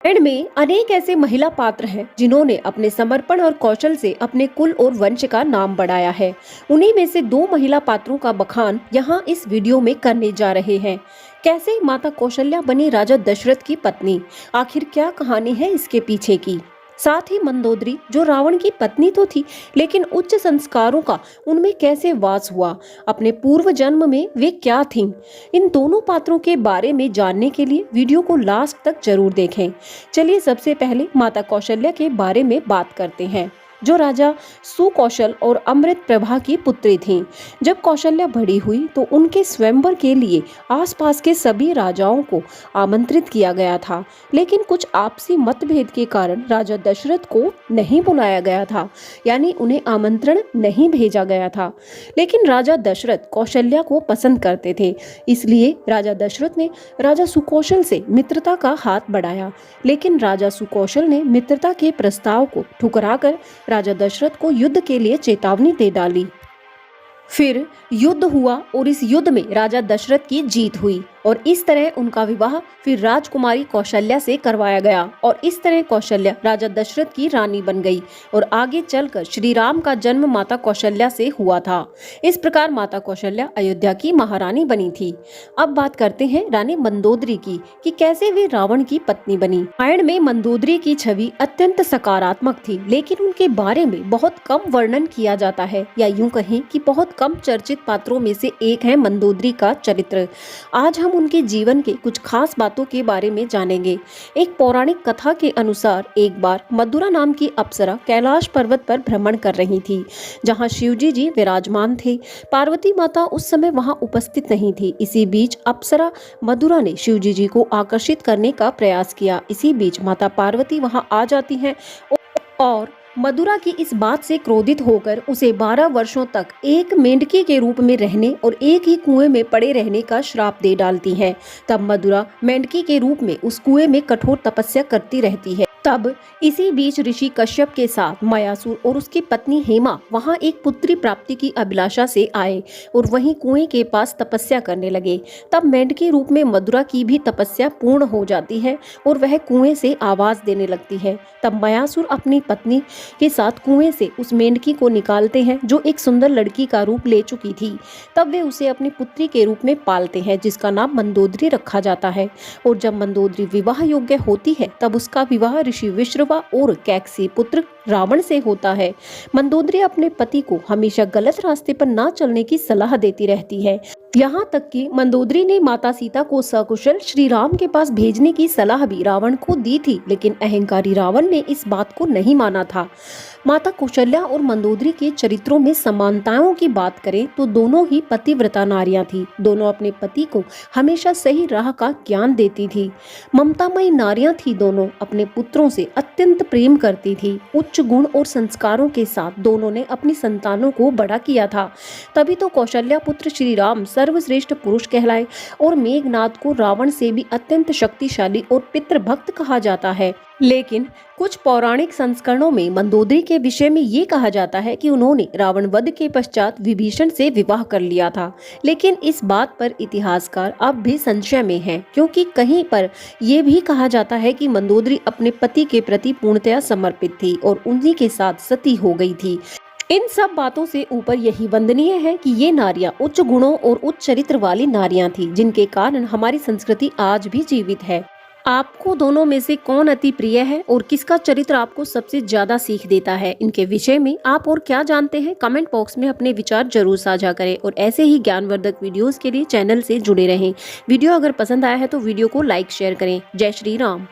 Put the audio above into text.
रामायण में अनेक ऐसे महिला पात्र हैं जिन्होंने अपने समर्पण और कौशल से अपने कुल और वंश का नाम बढ़ाया है। उन्हीं में से दो महिला पात्रों का बखान यहाँ इस वीडियो में करने जा रहे हैं। कैसे माता कौशल्या बनी राजा दशरथ की पत्नी, आखिर क्या कहानी है इसके पीछे की। साथ ही मंदोदरी जो रावण की पत्नी तो थी, लेकिन उच्च संस्कारों का उनमें कैसे वास हुआ, अपने पूर्व जन्म में वे क्या थीं। इन दोनों पात्रों के बारे में जानने के लिए वीडियो को लास्ट तक जरूर देखें। चलिए सबसे पहले माता कौशल्या के बारे में बात करते हैं, जो राजा सुकौशल और अमृत प्रभा की पुत्री थीं। जब कौशल्या बड़ी हुई तो उनके स्वयंवर के लिए आसपास के सभी राजाओं को आमंत्रित किया गया था, लेकिन कुछ आपसी मतभेद के कारण राजा दशरथ को नहीं बुलाया गया था, यानी उन्हें आमंत्रण नहीं भेजा गया था। लेकिन राजा दशरथ कौशल्या को पसंद करते थे, इसलिए राजा दशरथ ने राजा सुकौशल से मित्रता का हाथ बढ़ाया। लेकिन राजा सुकौशल ने मित्रता के प्रस्ताव को ठुकराकर राजा दशरथ को युद्ध के लिए चेतावनी दे डाली। फिर युद्ध हुआ और इस युद्ध में राजा दशरथ की जीत हुई और इस तरह उनका विवाह फिर राजकुमारी कौशल्या से करवाया गया और इस तरह कौशल्या राजा दशरथ की रानी बन गई और आगे चलकर श्री राम का जन्म माता कौशल्या से हुआ था। इस प्रकार माता कौशल्या अयोध्या की महारानी बनी थी। अब बात करते हैं रानी मंदोदरी की कि कैसे वे रावण की पत्नी बनी। रामायण में मंदोदरी की छवि अत्यंत सकारात्मक थी, लेकिन उनके बारे में बहुत कम वर्णन किया जाता है, या यूं कहें कि बहुत कम चर्चित पात्रों में से एक है मंदोदरी का चरित्र। आज हम उनके जीवन के कुछ खास बातों के बारे में जानेंगे। एक पौराणिक कथा के अनुसार एक बार मधुरा नाम की अप्सरा कैलाश पर्वत पर भ्रमण कर रही थी, जहां शिवजी जी विराजमान थे। पार्वती माता उस समय वहां उपस्थित नहीं थी। इसी बीच अप्सरा मधुरा ने शिवजी जी को आकर्षित करने का प्रयास किया। इसी बीच माता पार्वती वहां आ जाती हैं और मधुरा की इस बात से क्रोधित होकर उसे 12 वर्षों तक एक मेंढकी के रूप में रहने और एक ही कुएं में पड़े रहने का श्राप दे डालती है। तब मधुरा मेंढकी के रूप में उस कुएं में कठोर तपस्या करती रहती है। तब इसी बीच ऋषि कश्यप के साथ मयासुर और उसकी पत्नी हेमा वहां एक पुत्री प्राप्ति की अभिलाषा से आए और वहीं कुएं के पास तपस्या करने लगे। तब मेंढकी रूप में मधुरा की भी तपस्या पूर्ण हो जाती है और वह कुएं से आवाज देने लगती है। तब मयासुर अपनी पत्नी के साथ कुएं से उस मेंढकी को निकालते हैं, जो एक सुंदर लड़की का रूप ले चुकी थी। तब वे उसे अपनी पुत्री के रूप में पालते हैं, जिसका नाम मंदोदरी रखा जाता है। और जब मंदोदरी विवाह योग्य होती है, तब उसका विवाह ऋषि विश्रवा और कैकसी पुत्र रावण से होता है। मंदोदरी अपने पति को हमेशा गलत रास्ते पर ना चलने की सलाह देती रहती है। यहाँ तक कि मंदोदरी ने माता सीता को सकुशल श्री राम के पास भेजने की सलाह भी रावण को दी थी, लेकिन अहंकारी रावण ने इस बात को नहीं माना था। माता कौशल्या और मंदोदरी के चरित्रों में समानताओं की बात करें तो दोनों ही पतिव्रता नारियां थी। दोनों अपने पति को हमेशा सही राह का ज्ञान देती थी। ममतामयी नारियां थी। दोनों अपने पुत्रों से अत्यंत प्रेम करती थी। उच्च गुण और संस्कारों के साथ दोनों ने अपनी संतानों को बड़ा किया था। तभी तो कौशल्या पुत्र श्री राम सर्वश्रेष्ठ पुरुष कहलाए और मेघनाद को रावण से भी अत्यंत शक्तिशाली और पितृभक्त कहा जाता है। लेकिन कुछ पौराणिक संस्करणों में मंदोदरी के विषय में ये कहा जाता है कि उन्होंने रावण वध के पश्चात विभीषण से विवाह कर लिया था। लेकिन इस बात पर इतिहासकार अब भी संशय में हैं, क्योंकि कहीं पर यह भी कहा जाता है कि मंदोदरी अपने पति के प्रति पूर्णतया समर्पित थी और उन्हीं के साथ सती हो गई थी। इन सब बातों से ऊपर यही वंदनीय है कि ये नारियां उच्च गुणों और उच्च चरित्र वाली नारियां थी, जिनके कारण हमारी संस्कृति आज भी जीवित है। आपको दोनों में से कौन अति प्रिय है और किसका चरित्र आपको सबसे ज्यादा सीख देता है? इनके विषय में आप और क्या जानते हैं? कमेंट बॉक्स में अपने विचार जरूर साझा करें और ऐसे ही ज्ञानवर्धक वीडियोस के लिए चैनल से जुड़े रहें। वीडियो अगर पसंद आया है तो वीडियो को लाइक शेयर करें। जय श्री राम।